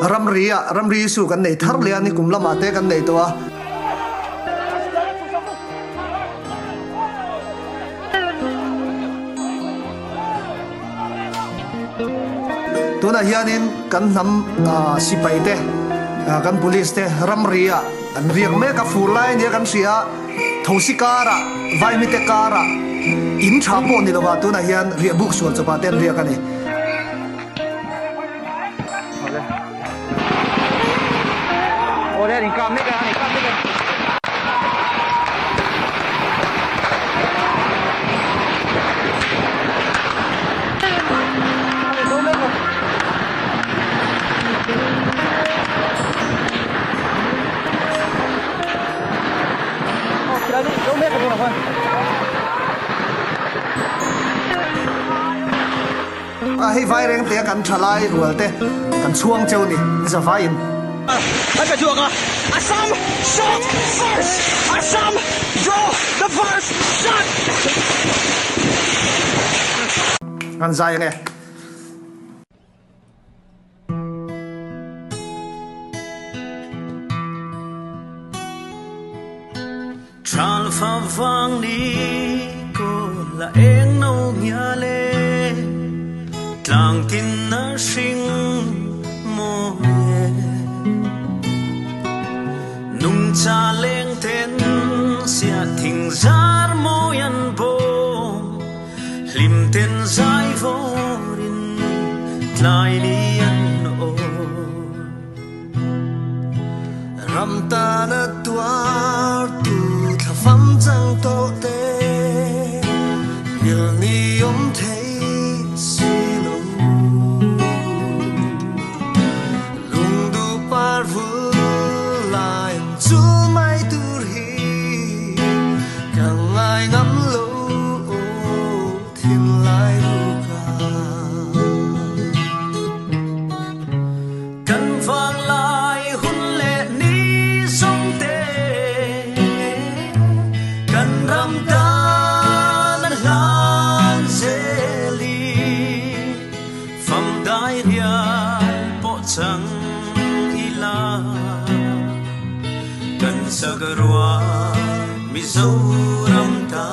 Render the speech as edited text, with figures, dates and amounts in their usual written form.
Ramri su kan nei thar le ani kumlama te kan nei to a tuna hianin kan hnam sipai te kan police te Ramri an riang me ka fur lai ne kan sia thosi kara vai mi te kara in tha po ni lova tuna hian ria buk sual chapa ten ria kan ni Ore ni kam ni ka ni kam ni ka hi vai reng te kan thalai rualte kan chuang cheu ni za vai in ai phải chuộc à Assam shot first Assam draw the first shot kan zai nge Tral pha vang đi cô là em nâu nhà lê tlang tin na sinh mô ye nung cha leng ten sia thing zar mo yan bo lim ten zai vo rin tlai ni an o ram ta na tuar tu tha pham chang to te il ni om theih si lo lung du par vu lai chu mai tur hi kang ai ngam lo thiên lai lu ka kan vang lai hun le ni song te kan ram ta na hlan zeli pham dai ria po chang ila kan sagarwa Mizoram ta